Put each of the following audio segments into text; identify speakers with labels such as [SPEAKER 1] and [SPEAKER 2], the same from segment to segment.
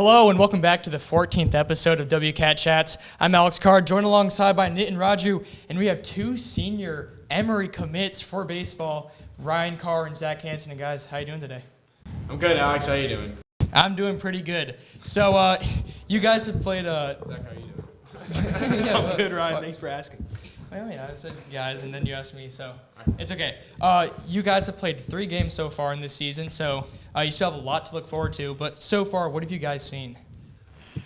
[SPEAKER 1] Hello and welcome back to the 14th episode of WCATChats. I'm Alex Carr, joined alongside by Nitin Raju, and we have two senior Emory commits for baseball, Ryan Carr and Zach Hanson. And guys, how you doing today?
[SPEAKER 2] I'm good, Alex. How you doing?
[SPEAKER 1] I'm doing pretty good. So you guys have played.
[SPEAKER 2] Zach, how are you doing?
[SPEAKER 3] I'm good, Ryan. Thanks for asking.
[SPEAKER 1] Well, yeah, I said guys, and then you asked me, so it's okay. You guys have played 3 games so far in this season, so you still have a lot to look forward to. But so far, what have you guys seen?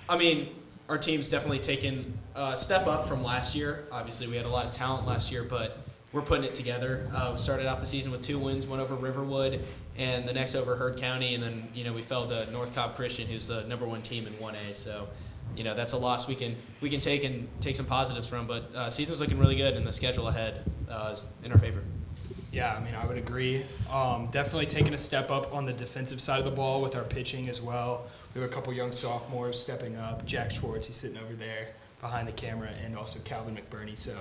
[SPEAKER 2] I mean, our team's definitely taken a step up from last year. Obviously, we had a lot of talent last year, but we're putting it together. We started off the season with 2 wins, one over Riverwood, and the next over Heard County, and then we fell to North Cobb Christian, who's the number 1 team in 1A. So, that's a loss we can take some positives from. But season's looking really good, and the schedule ahead is in our favor.
[SPEAKER 3] Yeah, I mean, I would agree. Definitely taking a step up on the defensive side of the ball with our pitching as well. We have a couple young sophomores stepping up. Jack Schwartz, he's sitting over there behind the camera, and also Calvin McBurney. So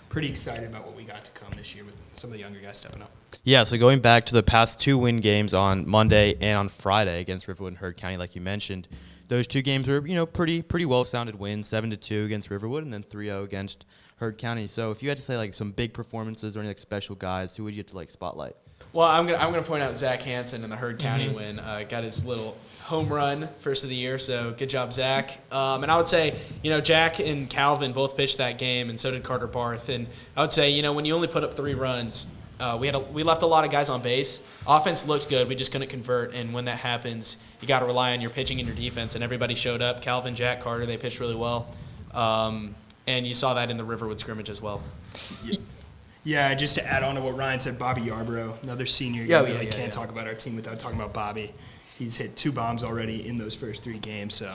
[SPEAKER 3] pretty excited about what we got to come this year with some of the younger guys stepping up.
[SPEAKER 4] Yeah, so going back to the past 2 win games on Monday and on Friday against Riverwood and Heard County, like you mentioned, those 2 games were, pretty well-sounded wins, 7-2 against Riverwood and then 3-0 against Heard County. So if you had to say some big performances or any special guys, who would you have to spotlight?
[SPEAKER 2] Well, I'm gonna point out Zach Hanson in the Heard County win. Got his little home run first of the year, so good job, Zach. And I would say, Jack and Calvin both pitched that game, and so did Carter Barth. And I would say, when you only put up 3 runs, we left a lot of guys on base. Offense looked good, we just couldn't convert. And when that happens, you got to rely on your pitching and your defense. And everybody showed up. Calvin, Jack, Carter, they pitched really well. And you saw that in the Riverwood scrimmage as well.
[SPEAKER 3] Yeah, just to add on to what Ryan said, Bobby Yarborough, another senior. Can't talk about our team without talking about Bobby. He's hit 2 bombs already in those first 3 games, so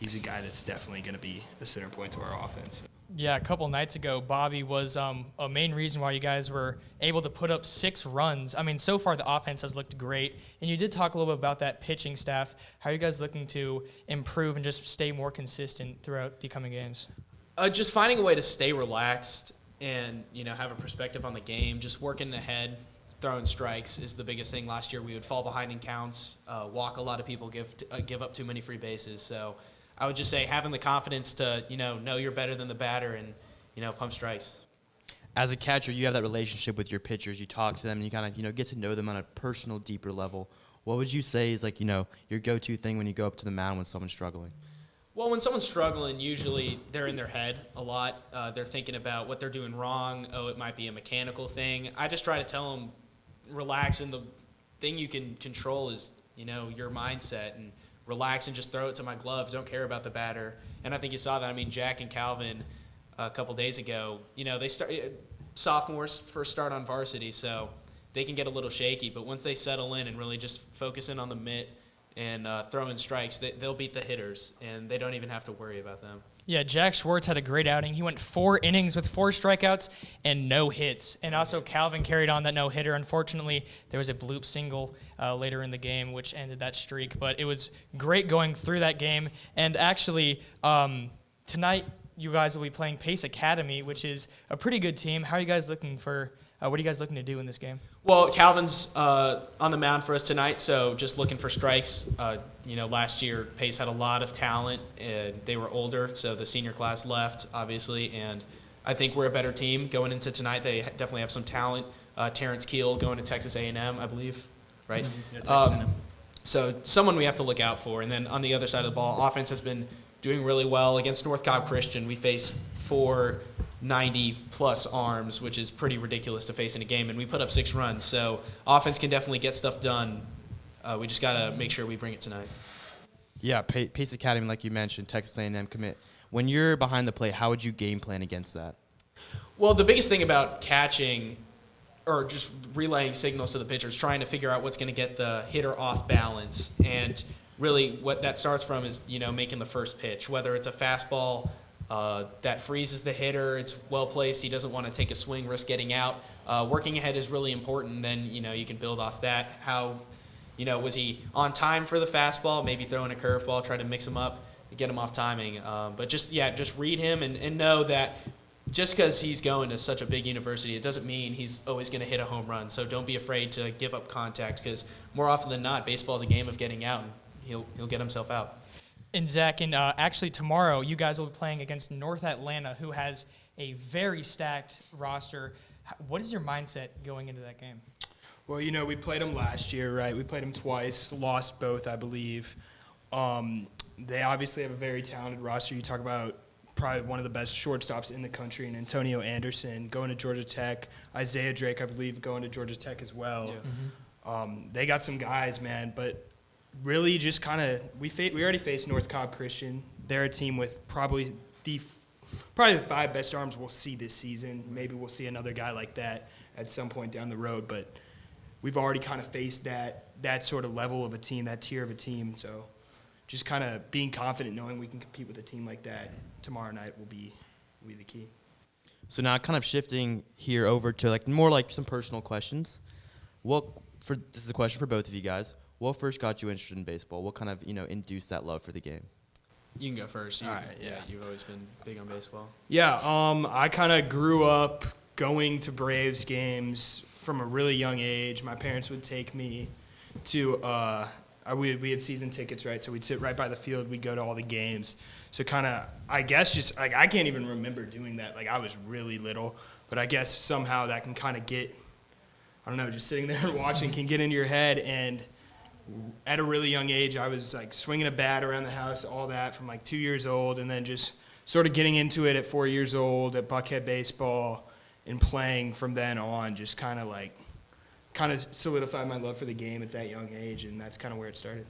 [SPEAKER 3] he's a guy that's definitely going to be a center point to our offense.
[SPEAKER 1] Yeah, a couple nights ago, Bobby was a main reason why you guys were able to put up 6 runs. I mean, so far the offense has looked great, and you did talk a little bit about that pitching staff. How are you guys looking to improve and just stay more consistent throughout the coming games?
[SPEAKER 2] Just finding a way to stay relaxed and, have a perspective on the game, just working ahead, throwing strikes is the biggest thing. Last year we would fall behind in counts, walk a lot of people, give up too many free bases. So I would just say having the confidence to, know you're better than the batter and, pump strikes.
[SPEAKER 4] As a catcher, you have that relationship with your pitchers. You talk to them, and you kind of, get to know them on a personal, deeper level. What would you say is your go-to thing when you go up to the mound when someone's struggling?
[SPEAKER 2] Well, when someone's struggling, usually they're in their head a lot. They're thinking about what they're doing wrong. Oh, it might be a mechanical thing. I just try to tell them, relax, and the thing you can control is, your mindset, and relax and just throw it to my glove. Don't care about the batter. And I think you saw that. I mean, Jack and Calvin a couple days ago, they sophomores first start on varsity, so they can get a little shaky. But once they settle in and really just focus in on the mitt and throwing strikes, they'll beat the hitters, and they don't even have to worry about them.
[SPEAKER 1] Yeah, Jack Schwartz had a great outing. He went 4 innings with 4 strikeouts and no hits. And also Calvin carried on that no-hitter. Unfortunately, there was a bloop single later in the game, which ended that streak. But it was great going through that game. And actually, tonight you guys will be playing Pace Academy, which is a pretty good team. How are you guys looking for what are you guys looking to do in this game?
[SPEAKER 2] Well, Calvin's on the mound for us tonight, so just looking for strikes. Last year Pace had a lot of talent, and they were older, so the senior class left, obviously, and I think we're a better team going into tonight. They definitely have some talent. Terrence Keel going to Texas A&M, I believe, right?
[SPEAKER 3] Yeah, Texas A&M.
[SPEAKER 2] So someone we have to look out for. And then on the other side of the ball, offense has been doing really well. Against North Cobb Christian, we face 4 90-plus arms, which is pretty ridiculous to face in a game, and we put up 6 runs. So offense can definitely get stuff done. We just got to make sure we bring it tonight.
[SPEAKER 4] Yeah, Pace Academy, like you mentioned, Texas A&M commit. When you're behind the plate, how would you game plan against that?
[SPEAKER 2] Well, the biggest thing about catching or just relaying signals to the pitcher is trying to figure out what's going to get the hitter off balance. And really what that starts from is, making the first pitch, whether it's a fastball that freezes the hitter, it's well placed, he doesn't want to take a swing, risk getting out. Working ahead is really important. Then, you can build off that. How, was he on time for the fastball? Maybe throwing a curveball, try to mix him up, get him off timing. But just read him and know that just because he's going to such a big university, it doesn't mean he's always going to hit a home run. So don't be afraid to give up contact, because more often than not, baseball is a game of getting out, and he'll get himself out.
[SPEAKER 1] And Zach, and actually tomorrow you guys will be playing against North Atlanta, who has a very stacked roster. What is your mindset going into that game?
[SPEAKER 3] Well, we played them last year, right? We played them twice, lost both, I believe. They obviously have a very talented roster. You talk about probably one of the best shortstops in the country, and Antonio Anderson going to Georgia Tech. Isaiah Drake, I believe, going to Georgia Tech as well.
[SPEAKER 2] Yeah.
[SPEAKER 3] They got some guys, man, but really just kind of we already faced North Cobb Christian. They're a team with probably the 5 best arms we'll see this season. Maybe we'll see another guy like that at some point down the road, but we've already kind of faced that sort of level of a team, that tier of a team. So just kind of being confident knowing we can compete with a team like that tomorrow night will be the key.
[SPEAKER 4] So now kind of shifting here over to more like some personal questions. This is a question for both of you guys. What first got you interested in baseball? What kind of, induced that love for the game?
[SPEAKER 2] You can go first.
[SPEAKER 3] All right, yeah.
[SPEAKER 2] You've always been big on baseball.
[SPEAKER 3] Yeah, I kind of grew up going to Braves games from a really young age. My parents would take me to we had season tickets, right? So we'd sit right by the field. We'd go to all the games. So kind of, I guess just I can't even remember doing that. I was really little, but I guess somehow that can kind of get, I don't know, just sitting there and watching can get into your head. And at a really young age, I was swinging a bat around the house, all that from 2 years old, and then just sort of getting into it at 4 years old at Buckhead baseball and playing from then on. Just kind of solidified my love for the game at that young age, and that's kind of where it started.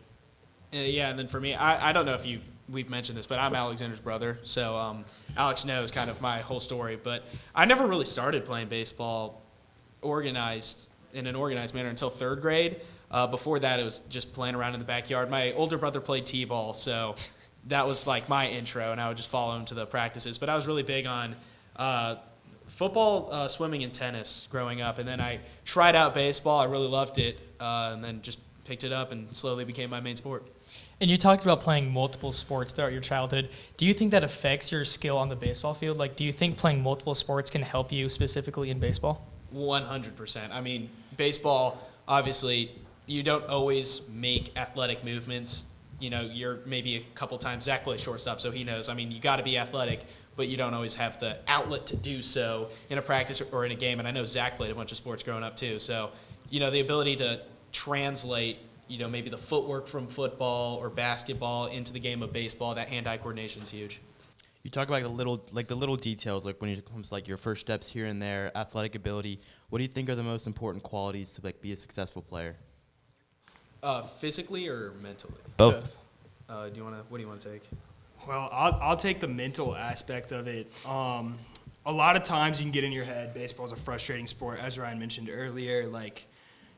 [SPEAKER 2] Yeah, and then for me, I don't know if we've mentioned this, but I'm Alexander's brother, so Alex knows kind of my whole story. But I never really started playing baseball in an organized manner until 3rd grade. Before that, it was just playing around in the backyard. My older brother played t-ball, so that was my intro, and I would just follow him to the practices. But I was really big on football, swimming, and tennis growing up. And then I tried out baseball. I really loved it, and then just picked it up and slowly became my main sport.
[SPEAKER 1] And you talked about playing multiple sports throughout your childhood. Do you think that affects your skill on the baseball field? Do you think playing multiple sports can help you specifically in baseball?
[SPEAKER 2] 100%. I mean, baseball, obviously, you don't always make athletic movements. You're maybe a couple times. Zach plays shortstop, so he knows. I mean, you got to be athletic, but you don't always have the outlet to do so in a practice or in a game. And I know Zach played a bunch of sports growing up too. So, the ability to translate, maybe the footwork from football or basketball into the game of baseball, that hand-eye coordination is huge.
[SPEAKER 4] You talk about the little details, when it comes to your first steps here and there, athletic ability. What do you think are the most important qualities to be a successful player?
[SPEAKER 2] Physically or mentally?
[SPEAKER 4] Both.
[SPEAKER 2] What do you want to take?
[SPEAKER 3] Well, I'll take the mental aspect of it. A lot of times you can get in your head. Baseball's a frustrating sport, as Ryan mentioned earlier.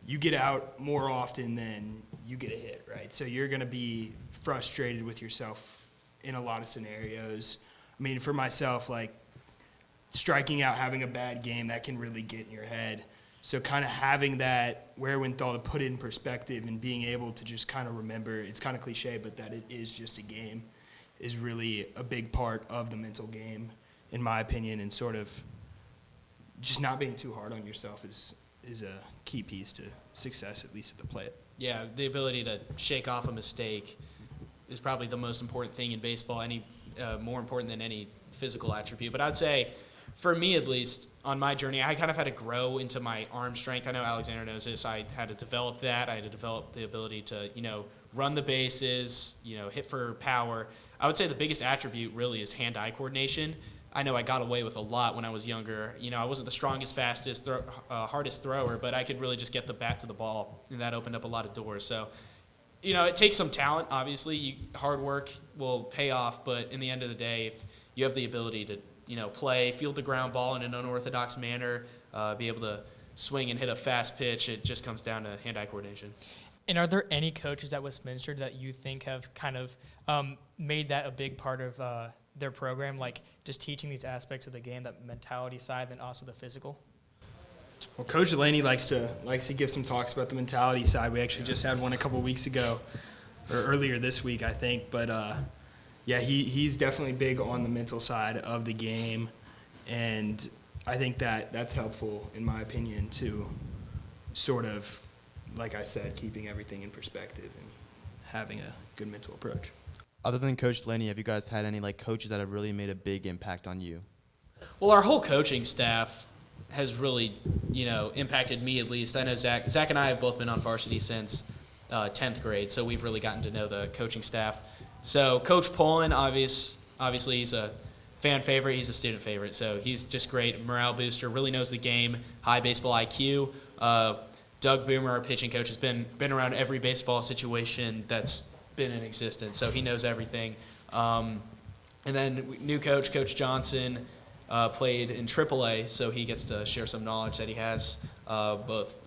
[SPEAKER 3] You get out more often than you get a hit, right? So you're going to be frustrated with yourself in a lot of scenarios. I mean, for myself, striking out, having a bad game, that can really get in your head. So kind of having that wherewithal to put it in perspective and being able to just kind of remember, it's kind of cliche, but that it is just a game is really a big part of the mental game, in my opinion, and sort of just not being too hard on yourself is a key piece to success, at least at the plate.
[SPEAKER 2] Yeah, the ability to shake off a mistake is probably the most important thing in baseball, more important than any physical attribute. But I'd say, for me at least, on my journey, I kind of had to grow into my arm strength. I know Alexander knows this. I had to develop that. I had to develop the ability to, run the bases, hit for power. I would say the biggest attribute really is hand-eye coordination. I know I got away with a lot when I was younger. I wasn't the strongest, fastest, hardest thrower, but I could really just get the bat to the ball, and that opened up a lot of doors. So, it takes some talent, obviously. Hard work will pay off, but in the end of the day, if you have the ability to, play, field the ground ball in an unorthodox manner, be able to swing and hit a fast pitch, it just comes down to hand-eye coordination.
[SPEAKER 1] And are there any coaches at Westminster that you think have kind of made that a big part of their program, just teaching these aspects of the game, that mentality side, and also the physical?
[SPEAKER 3] Well, Coach Delaney likes to give some talks about the mentality side. We actually just had one a couple weeks ago, or earlier this week, I think. But yeah, he's definitely big on the mental side of the game, and I think that's helpful, in my opinion, to sort of, like I said, keeping everything in perspective and having a good mental approach.
[SPEAKER 4] Other than Coach Delaney, have you guys had any like coaches that have really made a big impact on you?
[SPEAKER 2] Well, our whole coaching staff has really, impacted me at least. I know Zach and I have both been on varsity since 10th grade, so we've really gotten to know the coaching staff. So Coach Poland, obviously he's a fan favorite. He's a student favorite, so he's just great. Morale booster, really knows the game, high baseball IQ. Doug Boomer, our pitching coach, has been around every baseball situation that's been in existence, so he knows everything. And then new coach, Coach Johnson, played in AAA, so he gets to share some knowledge that he has, both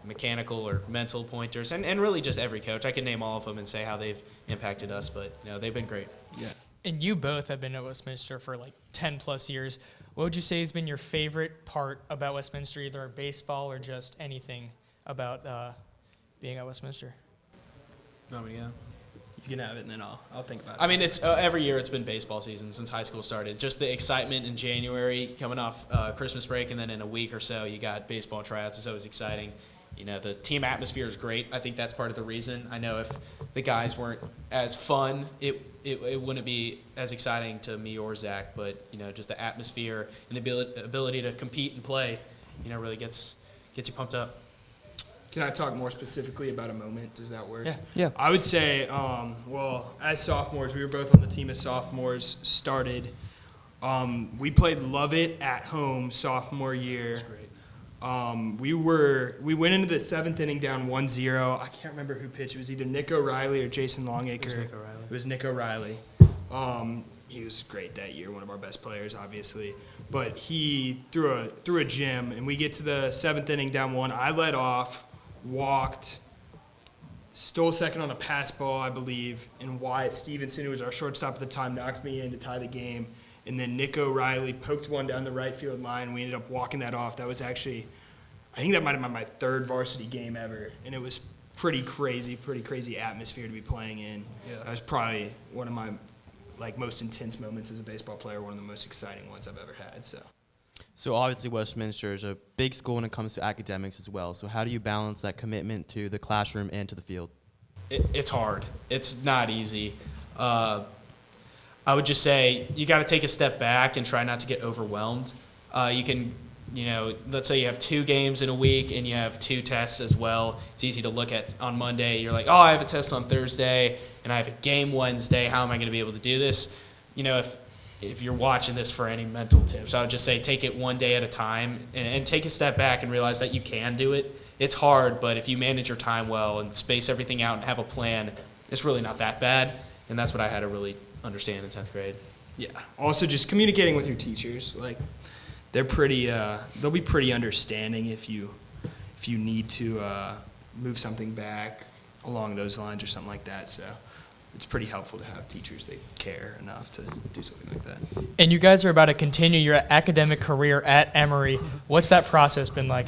[SPEAKER 2] mechanical or mental pointers, and really just every coach. I can name all of them and say how they've impacted us, but they've been great.
[SPEAKER 3] Yeah.
[SPEAKER 1] And you both have been at Westminster for like 10 plus years. What would you say has been your favorite part about Westminster, either baseball or just anything about being at Westminster?
[SPEAKER 2] Want me to go?
[SPEAKER 3] You can have it, and then I'll think about it.
[SPEAKER 2] I mean, it's every year it's been baseball season since high school started. Just the excitement in January, coming off Christmas break, and then in a week or so you got baseball tryouts. It's always exciting. The team atmosphere is great. I think that's part of the reason. I know if the guys weren't as fun, it wouldn't be as exciting to me or Zach. But just the atmosphere and the ability to compete and play, really gets you pumped up.
[SPEAKER 3] Can I talk more specifically about a moment? Does that work?
[SPEAKER 1] Yeah.
[SPEAKER 3] I would say, as sophomores, we were both on the team as sophomores, started. We played Lovett at home sophomore year.
[SPEAKER 2] That's great.
[SPEAKER 3] We went into the seventh inning down 1-0. I can't remember who pitched. It was either Nick O'Reilly or Jason Longacre. It was Nick O'Reilly. He was great that year, one of our best players, obviously. But he threw a gem, and we get to the seventh inning down 1. I led off, walked, stole second on a pass ball, I believe, and Wyatt Stevenson, who was our shortstop at the time, knocked me in to tie the game. And then Nick O'Reilly poked one down the right field line. We ended up walking that off. That was actually, I think that might have been my third varsity game ever, and it was pretty crazy atmosphere to be playing in.
[SPEAKER 2] Yeah.
[SPEAKER 3] That was probably one of my most intense moments as a baseball player, one of the most exciting ones I've ever had.
[SPEAKER 4] So obviously Westminster is a big school when it comes to academics as well. So how do you balance that commitment to the classroom and to the field?
[SPEAKER 2] It's hard. It's not easy. I would just say you got to take a step back and try not to get overwhelmed. You can, let's say you have 2 games in a week and you have 2 tests as well. It's easy to look at on Monday. You're like, oh, I have a test on Thursday and I have a game Wednesday. How am I going to be able to do this? If you're watching this for any mental tips, I would just say take it one day at a time and take a step back and realize that you can do it. It's hard, but if you manage your time well and space everything out and have a plan, it's really not that bad. And that's what I had to really understand in 10th grade.
[SPEAKER 3] Yeah. Also, just communicating with your teachers. They're they'll be pretty understanding if you need to move something back along those lines or something like that. So it's pretty helpful to have teachers that care enough to do something like that.
[SPEAKER 1] And you guys are about to continue your academic career at Emory. What's that process been like?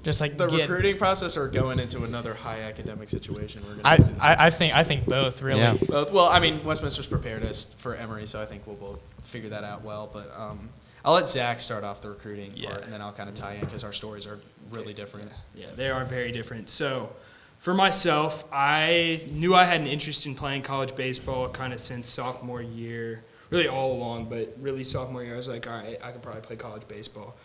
[SPEAKER 1] Just like
[SPEAKER 2] The recruiting process or going into another high academic situation?
[SPEAKER 1] I think both, really.
[SPEAKER 4] Yeah.
[SPEAKER 2] Well, I mean, Westminster's prepared us for Emory, so I think we'll both figure that out well. But I'll let Zach start off the recruiting part, and then I'll kind of tie in because our stories are really different.
[SPEAKER 3] Yeah, they are very different. So for myself, I knew I had an interest in playing college baseball kind of since sophomore year, really all along, but really sophomore year, I was like, all right, I could probably play college baseball.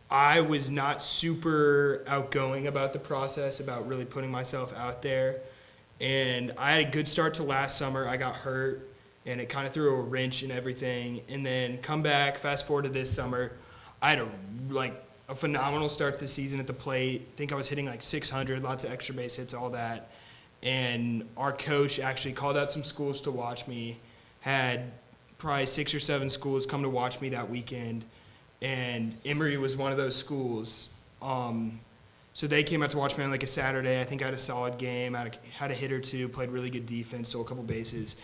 [SPEAKER 3] I was not super outgoing about the process, about really putting myself out there. And I had a good start to last summer. I got hurt, and it kind of threw a wrench in everything. And then come back, fast forward to this summer, I had a phenomenal start to the season at the plate. I think I was hitting 600, lots of extra base hits, all that. And our coach actually called out some schools to watch me, had probably 6 or 7 schools come to watch me that weekend. And Emory was one of those schools. So they came out to watch me on a Saturday. I think I had a solid game. I had a hit or two, played really good defense, stole a couple bases.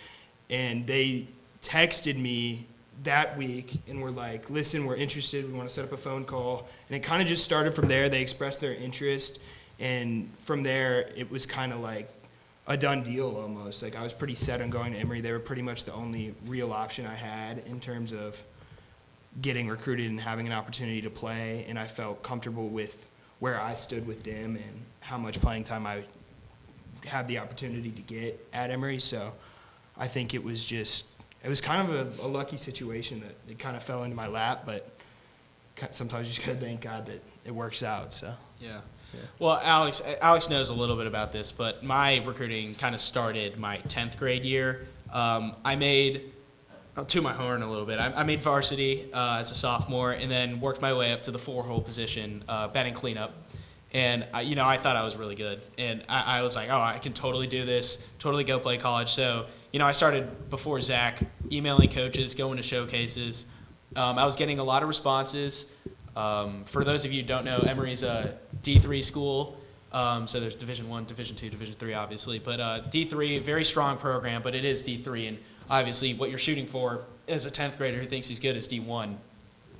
[SPEAKER 3] And they texted me that week and were like, listen, we're interested. We want to set up a phone call. And it kind of just started from there. They expressed their interest. And from there, it was kind of like a done deal almost. I was pretty set on going to Emory. They were pretty much the only real option I had in terms of getting recruited and having an opportunity to play, and I felt comfortable with where I stood with them and how much playing time I had the opportunity to get at Emory. So I think it was kind of a lucky situation that it kind of fell into my lap, but sometimes you just got to thank God that it works out. So
[SPEAKER 2] Yeah. Well, Alex knows a little bit about this, but my recruiting kind of started my 10th grade year. I'll toot my horn a little bit. I made varsity as a sophomore, and then worked my way up to the 4-hole position, batting cleanup. And I thought I was really good, and I was like, oh, I can totally do this, totally go play college. So I started before Zach, emailing coaches, going to showcases. I was getting a lot of responses. For those of you who don't know, Emory's a D3 school. So there's Division I, Division II, Division III, obviously. But D3, very strong program, but it is D3. And obviously what you're shooting for as a 10th grader who thinks he's good is D1.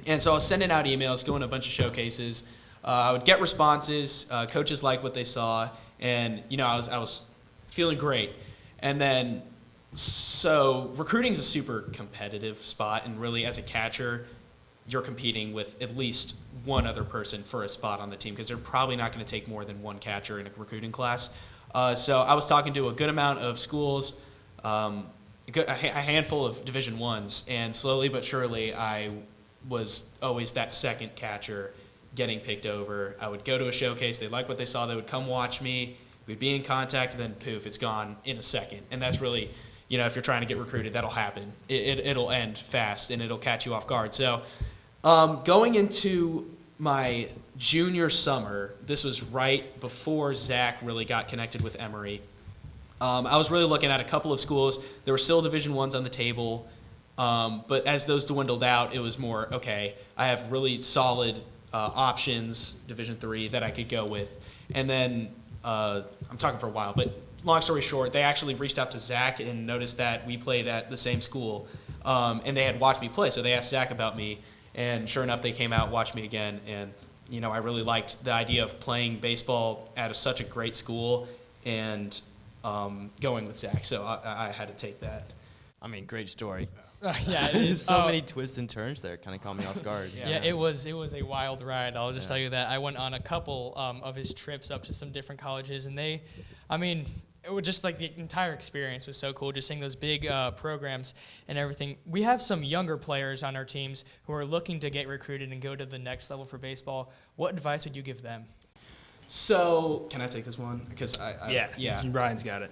[SPEAKER 2] And so I was sending out emails, going to a bunch of showcases. I would get responses. Coaches liked what they saw. And, I was feeling great. And then, so recruiting's a super competitive spot. And really, as a catcher, you're competing with at least one other person for a spot on the team because they're probably not going to take more than one catcher in a recruiting class. So I was talking to a good amount of schools, a handful of Division I's, and slowly but surely I was always that second catcher getting picked over. I would go to a showcase, they liked what they saw, they would come watch me, we'd be in contact, and then poof, it's gone in a second. And that's really, if you're trying to get recruited, that'll happen. It'll end fast, and it'll catch you off guard. So going into my junior summer, this was right before Zach really got connected with Emory. I was really looking at a couple of schools. There were still Division I's on the table, but as those dwindled out, it was more, okay, I have really solid options, Division III, that I could go with. And then, I'm talking for a while, but long story short, they actually reached out to Zach and noticed that we played at the same school, and they had watched me play, so they asked Zach about me. And sure enough, they came out, watched me again, and I really liked the idea of playing baseball at such a great school and going with Zach. So I had to take that.
[SPEAKER 4] I mean, great story.
[SPEAKER 1] Yeah, it is.
[SPEAKER 4] So many twists and turns there, kind of caught me off guard.
[SPEAKER 1] Yeah, it was a wild ride. I'll just tell you that. I went on a couple of his trips up to some different colleges, and it was just like the entire experience was so cool, just seeing those big programs and everything. We have some younger players on our teams who are looking to get recruited and go to the next level for baseball. What advice would you give them?
[SPEAKER 2] So, can I take this one? Because
[SPEAKER 3] yeah, Brian's got it.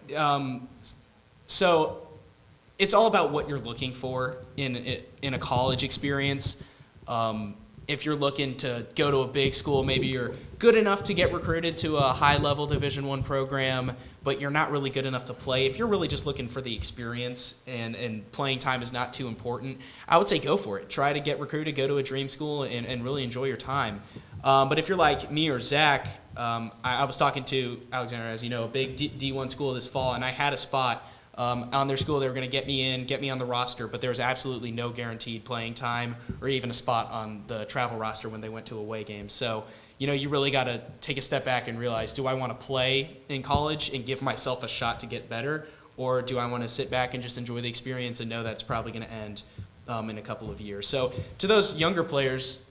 [SPEAKER 2] So, it's all about what you're looking for in a college experience. If you're looking to go to a big school, maybe you're good enough to get recruited to a high-level Division I program, but you're not really good enough to play. If you're really just looking for the experience and playing time is not too important, I would say go for it. Try to get recruited, go to a dream school, and really enjoy your time. But if you're like me or Zach, I was talking to Alexander, as you know, a big D1 school this fall, and I had a spot on their school. They were going to get me on the roster, but there was absolutely no guaranteed playing time or even a spot on the travel roster when they went to away games. So, you really got to take a step back and realize, do I want to play in college and give myself a shot to get better, or do I want to sit back and just enjoy the experience and know that's probably going to end in a couple of years? So to those younger players,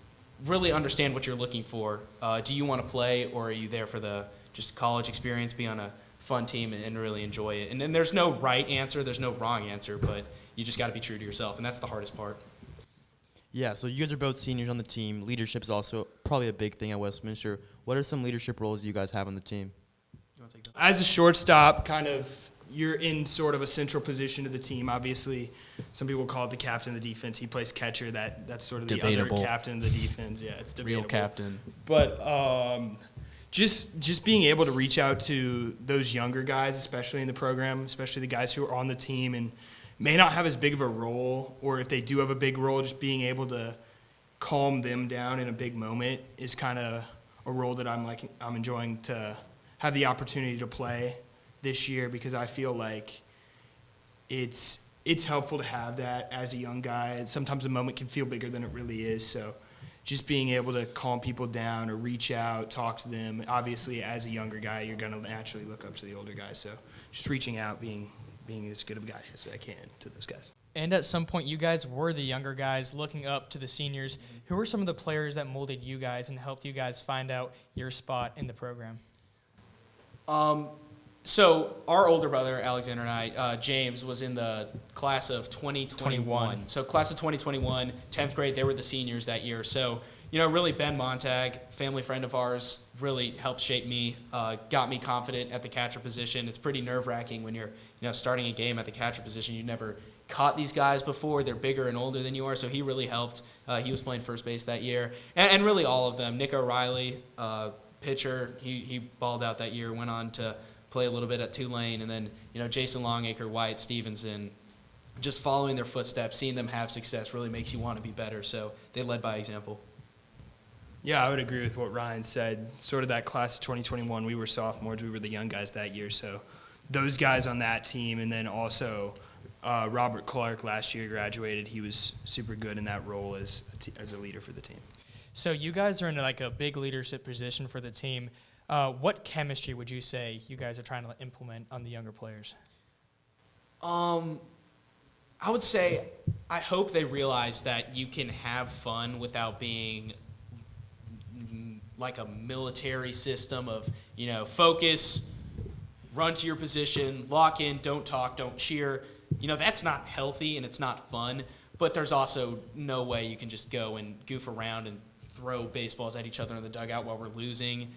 [SPEAKER 2] really understand what you're looking for. Do you want to play, or are you there for the just college experience, be on a fun team and really enjoy it? And then there's no right answer, there's no wrong answer, but you just got to be true to yourself, and that's the hardest part.
[SPEAKER 4] Yeah, so you guys are both seniors on the team. Leadership is also probably a big thing at Westminster. What are some leadership roles you guys have on the team?
[SPEAKER 2] You want to take that?
[SPEAKER 3] As a shortstop, you're in sort of a central position to the team. Obviously, some people call it the captain of the defense. He plays catcher. That's sort of
[SPEAKER 2] Debatable.
[SPEAKER 3] The other captain of the defense. Yeah, it's debatable.
[SPEAKER 2] Real captain.
[SPEAKER 3] But just being able to reach out to those younger guys, especially in the program, especially the guys who are on the team and may not have as big of a role, or if they do have a big role, just being able to calm them down in a big moment is kind of a role that I'm enjoying to have the opportunity to play this year, because I feel like it's helpful to have that as a young guy. Sometimes the moment can feel bigger than it really is, so just being able to calm people down or reach out, talk to them. Obviously, as a younger guy, you're going to naturally look up to the older guys, so just reaching out, being as good of a guy as I can to those guys.
[SPEAKER 1] And at some point, you guys were the younger guys looking up to the seniors. Who were some of the players that molded you guys and helped you guys find out your spot in the program?
[SPEAKER 2] So our older brother, Alexander, and I, James, was in the class of 2021. So class of 2021, 10th grade, they were the seniors that year. So, really Ben Montag, family friend of ours, really helped shape me, got me confident at the catcher position. It's pretty nerve-wracking when you're, starting a game at the catcher position. You never caught these guys before. They're bigger and older than you are, so he really helped. He was playing first base that year. And really all of them. Nick O'Reilly, pitcher, he balled out that year, went on to play a little bit at Tulane, and then, Jason Longacre, Wyatt Stevenson, just following their footsteps, seeing them have success really makes you want to be better. So they led by example.
[SPEAKER 3] Yeah, I would agree with what Ryan said. Sort of that class of 2021, we were sophomores. We were the young guys that year. So those guys on that team, and then also Robert Clark last year graduated. He was super good in that role as a leader for the team. So
[SPEAKER 1] you guys are in like a big leadership position for the team. What chemistry would you say you guys are trying to implement on the younger players?
[SPEAKER 2] I would say I hope they realize that you can have fun without being like a military system of, focus, run to your position, lock in, don't talk, don't cheer. That's not healthy and it's not fun, but there's also no way you can just go and goof around and throw baseballs at each other in the dugout while we're losing.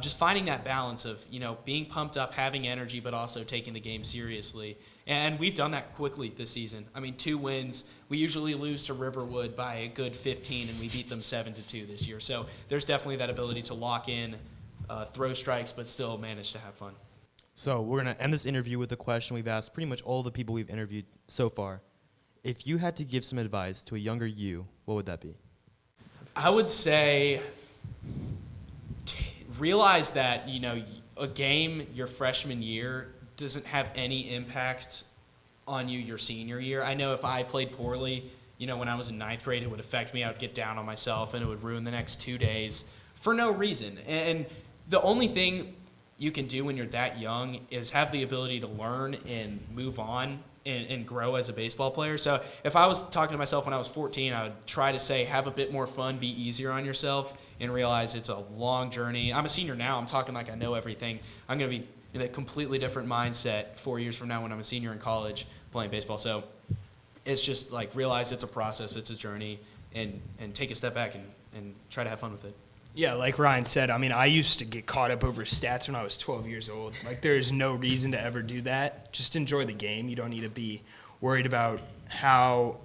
[SPEAKER 2] Just finding that balance of, being pumped up, having energy, but also taking the game seriously. And we've done that quickly this season. 2 wins. We usually lose to Riverwood by a good 15, and we beat them 7-2 this year. So there's definitely that ability to lock in, throw strikes, but still manage to have fun.
[SPEAKER 4] So we're going to end this interview with a question we've asked pretty much all the people we've interviewed so far. If you had to give some advice to a younger you, what would that be?
[SPEAKER 2] I would say realize that, a game your freshman year doesn't have any impact on you your senior year. I know if I played poorly, when I was in 9th grade, it would affect me. I would get down on myself, and it would ruin the next 2 days for no reason. And the only thing you can do when you're that young is have the ability to learn and move on and grow as a baseball player. So if I was talking to myself when I was 14, I would try to say have a bit more fun, be easier on yourself, and realize it's a long journey. I'm a senior now. I'm talking like I know everything. I'm going to be in a completely different mindset 4 years from now when I'm a senior in college playing baseball. So it's just like realize it's a process, it's a journey, and take a step back and try to have fun with it.
[SPEAKER 3] Yeah, like Ryan said, I used to get caught up over stats when I was 12 years old. Like, there is no reason to ever do that. Just enjoy the game. You don't need to be worried about how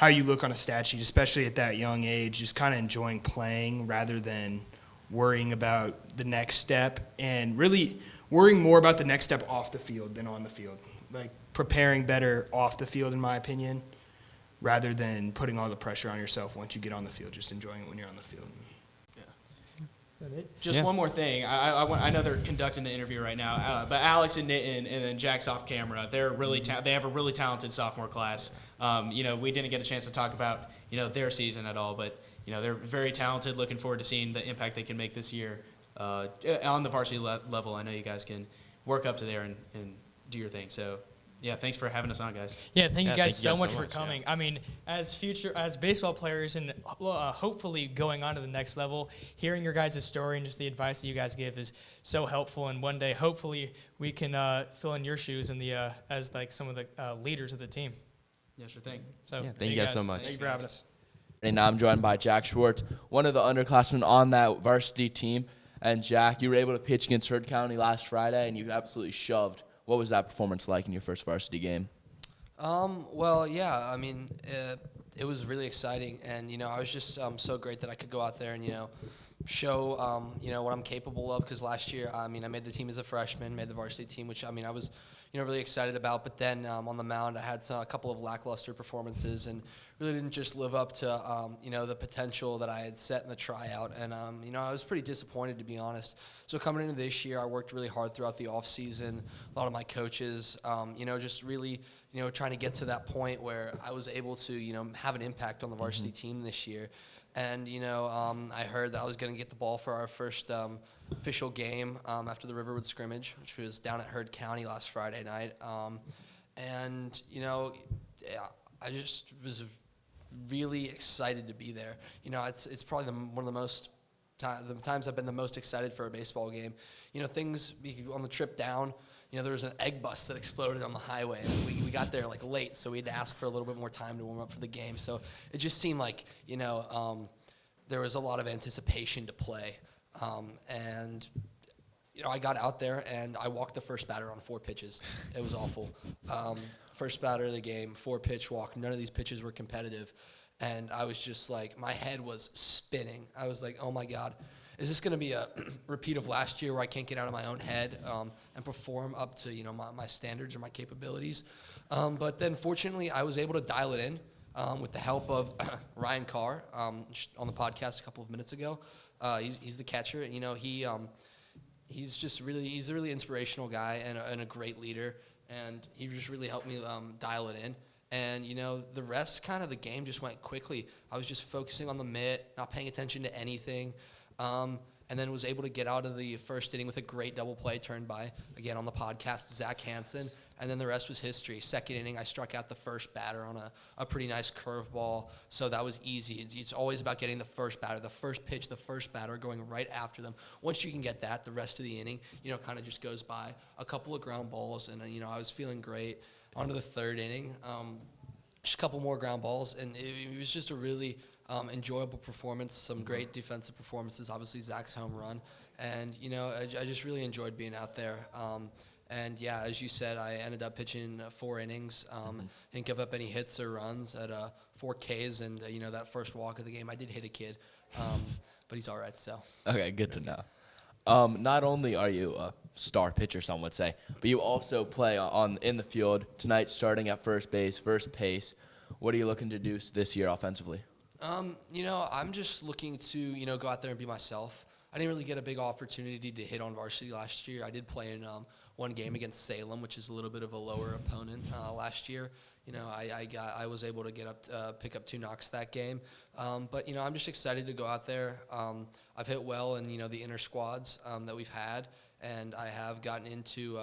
[SPEAKER 3] you look on a stat sheet, especially at that young age. Just kind of enjoying playing rather than worrying about the next step, and really worrying more about the next step off the field than on the field. Like, preparing better off the field, in my opinion, rather than putting all the pressure on yourself once you get on the field. Just enjoying it when you're on the field.
[SPEAKER 2] Just one more thing. I know they're conducting the interview right now, but Alex and Nitin and then Jack's off camera. They're really they have a really talented sophomore class. We didn't get a chance to talk about their season at all, but they're very talented. Looking forward to seeing the impact they can make this year on the varsity level. I know you guys can work up to there and do your thing. So. Yeah, thanks for having us on, guys.
[SPEAKER 1] Yeah, thank you guys so much for coming. Yeah. As baseball players and hopefully going on to the next level, hearing your guys' story and just the advice that you guys give is so helpful. And one day, hopefully, we can fill in your shoes in the as like some of the leaders of the team.
[SPEAKER 2] Yeah, sure thing.
[SPEAKER 4] So thank you guys so much.
[SPEAKER 3] Thank you for having us.
[SPEAKER 5] And now I'm joined by Jack Schwartz, one of the underclassmen on that varsity team. And Jack, you were able to pitch against Heard County last Friday, and you absolutely shoved. What was that performance like in your first varsity game?
[SPEAKER 6] Well, yeah, it was really exciting, and, I was just so great that I could go out there and, show, what I'm capable of, because last year, I made the team as a freshman, made the varsity team, which, I was, really excited about, but then on the mound, I had a couple of lackluster performances and really didn't just live up to, the potential that I had set in the tryout, and, I was pretty disappointed, to be honest. So coming into this year, I worked really hard throughout the off season. A lot of my coaches, just really, trying to get to that point where I was able to, have an impact on the varsity team this year. And, I heard that I was going to get the ball for our first official game after the Riverwood scrimmage, which was down at Heard County last Friday night. I just was really excited to be there. It's probably one of the most the times I've been the most excited for a baseball game. Things on the trip down. There was an egg bus that exploded on the highway, and we got there like late, so we had to ask for a little bit more time to warm up for the game. So it just seemed like there was a lot of anticipation to play, and I got out there and I walked the first batter on 4 pitches. It was awful. First batter of the game, 4-pitch walk. None of these pitches were competitive, and I was just like, my head was spinning. I was like, oh my God. Is this going to be a repeat of last year where I can't get out of my own head and perform up to my standards or my capabilities? But then fortunately, I was able to dial it in with the help of Ryan Carr on the podcast a couple of minutes ago. He's the catcher. He's a really inspirational guy and a great leader, and he just really helped me dial it in. And, the rest kind of the game just went quickly. I was just focusing on the mitt, not paying attention to anything. And then was able to get out of the first inning with a great double play turned by, again, on the podcast, Zach Hanson. And then the rest was history. Second inning, I struck out the first batter on a pretty nice curveball, so that was easy. It's always about getting the first batter, the first pitch, the first batter, going right after them. Once you can get that, the rest of the inning, kind of just goes by. A couple of ground balls, and, I was feeling great. On to the third inning, just a couple more ground balls, and it was just a really enjoyable performance, some great defensive performances, obviously Zach's home run, and, I just really enjoyed being out there. And, yeah, as you said, I ended up pitching 4 innings, didn't give up any hits or runs at 4 Ks, and, that first walk of the game, I did hit a kid, but he's all right, so.
[SPEAKER 5] Okay, good to know. Not only are you a star pitcher, some would say, but you also play in the field tonight, starting at first base, first pace. What are you looking to do this year offensively?
[SPEAKER 6] I'm just looking to, go out there and be myself. I didn't really get a big opportunity to hit on varsity last year. I did play in one game against Salem, which is a little bit of a lower opponent last year. I was able to pick up 2 knocks that game. But I'm just excited to go out there. I've hit well in the inner squads that we've had, and I have gotten into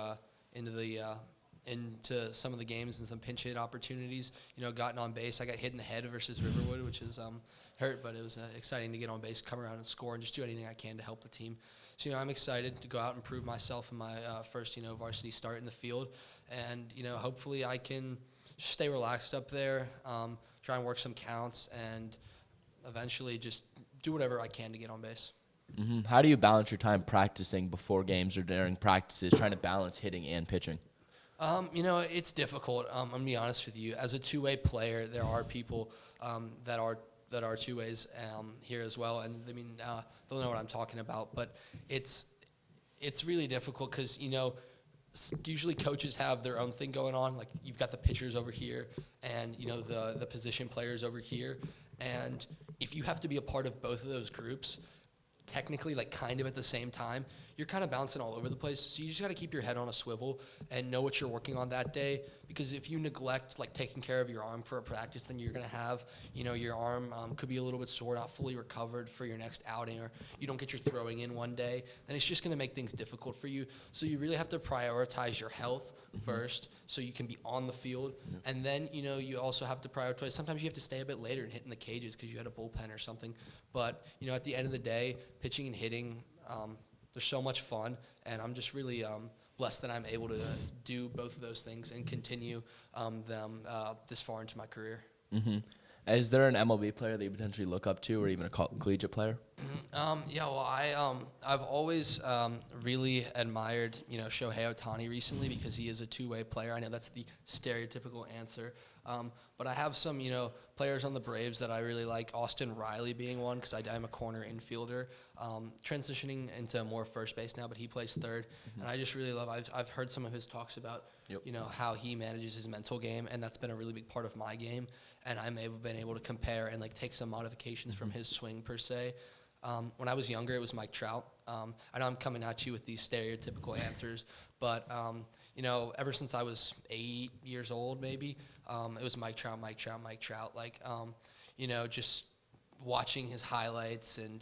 [SPEAKER 6] some of the games and some pinch hit opportunities. Gotten on base. I got hit in the head versus Riverwood, which is hurt, but it was exciting to get on base, come around and score, and just do anything I can to help the team. So I'm excited to go out and prove myself in my first varsity start in the field, and hopefully I can just stay relaxed up there, try and work some counts, and eventually just do whatever I can to get on base.
[SPEAKER 5] Mm-hmm. How do you balance your time practicing before games or during practices, trying to balance hitting and pitching?
[SPEAKER 6] It's difficult. I'm going to be honest with you. As a two-way player, there are people that are two ways here as well, and they'll know what I'm talking about. But it's really difficult because usually coaches have their own thing going on. Like you've got the pitchers over here, and the position players over here, and if you have to be a part of both of those groups, technically like kind of at the same time, you're kind of bouncing all over the place. So you just got to keep your head on a swivel and know what you're working on that day. Because if you neglect like taking care of your arm for a practice, then you're going to have, your arm could be a little bit sore, not fully recovered for your next outing, or you don't get your throwing in one day, then it's just going to make things difficult for you. So you really have to prioritize your health first so you can be on the field. And then, you also have to prioritize. Sometimes you have to stay a bit later and hit in the cages because you had a bullpen or something. But, at the end of the day, pitching and hitting, they're so much fun, and I'm just really blessed that I'm able to do both of those things and continue them this far into my career.
[SPEAKER 5] Mm-hmm. Is there an MLB player that you potentially look up to, or even a collegiate player?
[SPEAKER 6] I've always really admired Shohei Ohtani recently because he is a two-way player. I know that's the stereotypical answer, but I have some players on the Braves that I really like. Austin Riley being one because I'm a corner infielder, transitioning into more first base now, but he plays third, and I just really love. I've heard some of his talks about how he manages his mental game, and that's been a really big part of my game. And I've been able to compare and take some modifications from his swing per se. When I was younger, it was Mike Trout. I know I'm coming at you with these stereotypical answers, but ever since I was 8 years old, maybe it was Mike Trout. Just watching his highlights and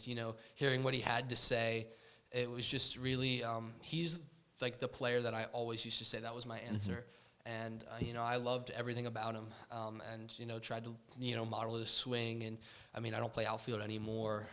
[SPEAKER 6] hearing what he had to say, it was just really. He's like the player that I always used to say. That was my answer. And, I loved everything about him and, tried to, model his swing. And, I don't play outfield anymore.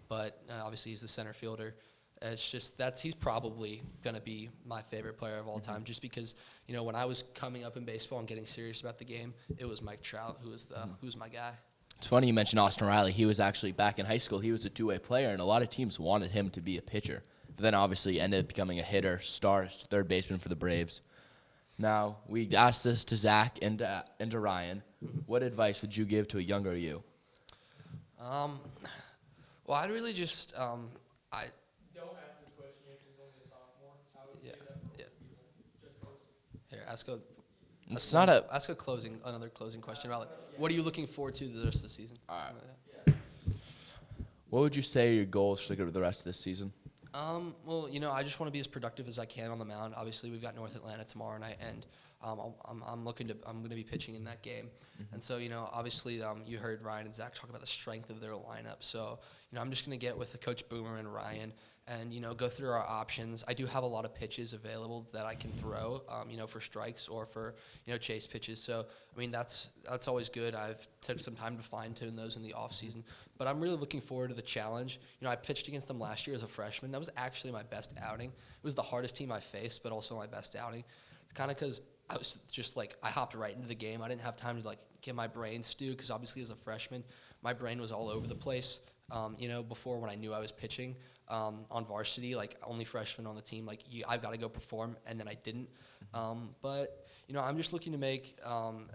[SPEAKER 6] but obviously he's the center fielder. It's just he's probably going to be my favorite player of all time, just because, when I was coming up in baseball and getting serious about the game, it was Mike Trout who was my guy.
[SPEAKER 5] It's funny you mentioned Austin Riley. He was actually back in high school. He was a two-way player, and a lot of teams wanted him to be a pitcher. But then obviously ended up becoming a hitter, third baseman for the Braves. Now, we asked this to Zach and to Ryan. What advice would you give to a younger you?
[SPEAKER 6] Well, I'd really just
[SPEAKER 1] Don't ask this question yet because he's only a sophomore. I would say that for people. Just close.
[SPEAKER 6] Here, ask another closing question about what are you looking forward to the rest of the season?
[SPEAKER 5] All right. What would you say are your goals for the rest of this season?
[SPEAKER 6] Well, I just want to be as productive as I can on the mound. Obviously, we've got North Atlanta tomorrow night, and I'm going to be pitching in that game. And so, obviously, you heard Ryan and Zach talk about the strength of their lineup. So, I'm just going to get with Coach Boomer and Ryan and, go through our options. I do have a lot of pitches available that I can throw, for strikes or for, chase pitches. So, that's always good. I've took some time to fine-tune those in the off-season. But I'm really looking forward to the challenge. I pitched against them last year as a freshman. That was actually my best outing. It was the hardest team I faced, but also my best outing. It's kind of because I was just I hopped right into the game. I didn't have time to get my brain stewed because obviously as a freshman, my brain was all over the place. Before when I knew I was pitching on varsity, only freshman on the team, I've got to go perform, and then I didn't. But I'm just looking to make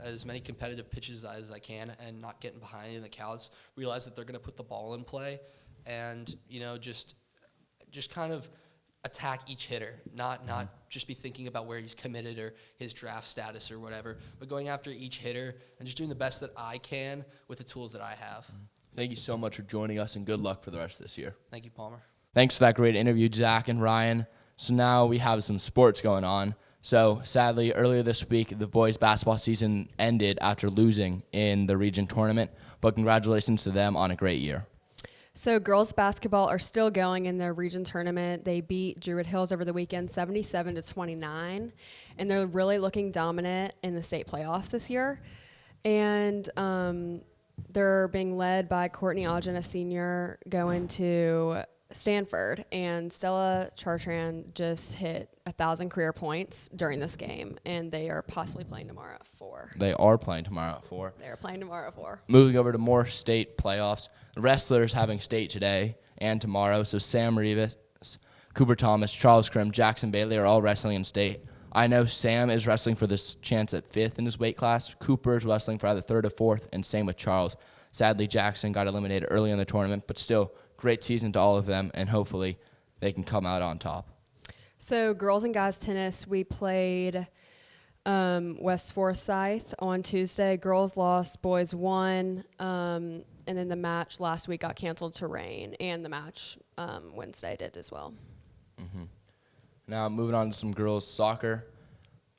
[SPEAKER 6] as many competitive pitches as I can and not getting behind in the counts, realize that they're going to put the ball in play, and, just kind of attack each hitter, not just be thinking about where he's committed or his draft status or whatever, but going after each hitter and just doing the best that I can with the tools that I have.
[SPEAKER 5] Thank you so much for joining us, and good luck for the rest of this year.
[SPEAKER 6] Thank you, Palmer.
[SPEAKER 5] Thanks for that great interview, Zach and Ryan. So now we have some sports going on. So sadly, earlier this week, the boys' basketball season ended after losing in the region tournament, but congratulations to them on a great year.
[SPEAKER 7] So girls basketball are still going in their region tournament. They beat Druid Hills over the weekend 77-29, and they're really looking dominant in the state playoffs this year. And they're being led by Courtney Ogden, a senior, going to Stanford, and Stella Chartrand just hit 1,000 career points during this game, and they are possibly playing tomorrow at 4.
[SPEAKER 5] They are playing tomorrow at 4.
[SPEAKER 7] They are playing tomorrow at 4.
[SPEAKER 5] Moving over to more state playoffs. Wrestlers having state today and tomorrow. So Sam Rivas, Cooper Thomas, Charles Krim, Jackson Bailey are all wrestling in state. I know Sam is wrestling for this chance at 5th in his weight class. Cooper is wrestling for either 3rd or 4th, and same with Charles. Sadly, Jackson got eliminated early in the tournament, but still, great season to all of them, and hopefully they can come out on top. So
[SPEAKER 7] girls and guys tennis, we played West Forsyth on Tuesday. Girls lost, boys won, and then the match last week got canceled to rain, and the match Wednesday did as well.
[SPEAKER 5] Mm-hmm. Now moving on to some girls soccer.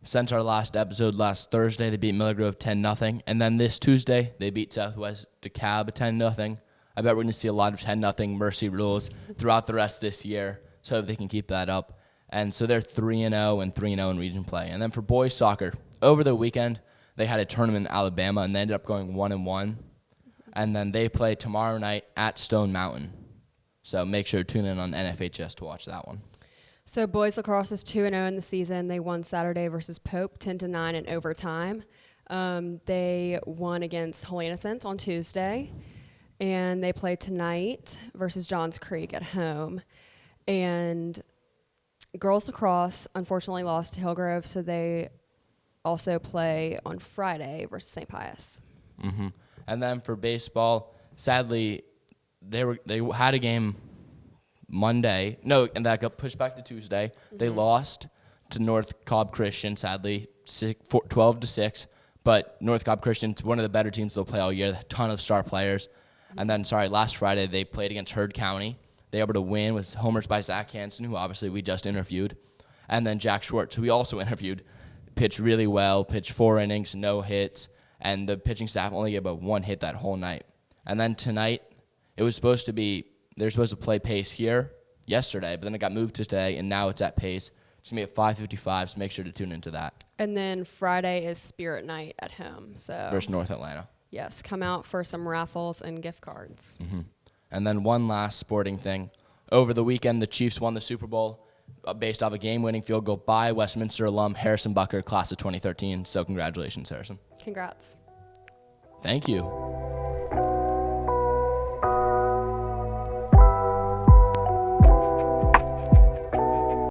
[SPEAKER 5] Since our last episode last Thursday, they beat Miller Grove 10-0, and then this Tuesday they beat Southwest DeKalb 10-0. I bet we're going to see a lot of 10-0 mercy rules throughout the rest of this year, so if they can keep that up. And so they're 3-0 and 3-0 in region play. And then for boys soccer, over the weekend they had a tournament in Alabama, and they ended up going 1-1. And then they play tomorrow night at Stone Mountain. So make sure to tune in on NFHS to watch that one. So boys lacrosse is 2-0 in the season. They won Saturday versus Pope 10-9 in overtime. They won against Holy Innocents on Tuesday, and they play tonight versus Johns Creek at home. And girls lacrosse unfortunately lost to Hillgrove, so they also play on Friday versus St. Pius. Mm-hmm. And then for baseball, sadly, they had a game Monday. No, and that got pushed back to Tuesday. Mm-hmm. They lost to North Cobb Christian, sadly, 12-6. But North Cobb Christian's one of the better teams they'll play all year. A ton of star players. Mm-hmm. And then, last Friday they played against Heard County. They were able to win with homers by Zach Hanson, who obviously we just interviewed. And then Jack Schwartz, who we also interviewed, pitched really well, pitched 4 innings, no hits. And the pitching staff only gave up 1 hit that whole night. And then tonight, they were supposed to play Pace here yesterday, but then it got moved to today, and now it's at Pace. It's going to be at 5:55, so make sure to tune into that. And then Friday is Spirit Night at home. Versus North Atlanta. Yes, come out for some raffles and gift cards. Mm-hmm. And then one last sporting thing. Over the weekend, the Chiefs won the Super Bowl based off a game-winning field goal by Westminster alum Harrison Bucker, class of 2013. So congratulations, Harrison.
[SPEAKER 7] Congrats.
[SPEAKER 5] Thank you.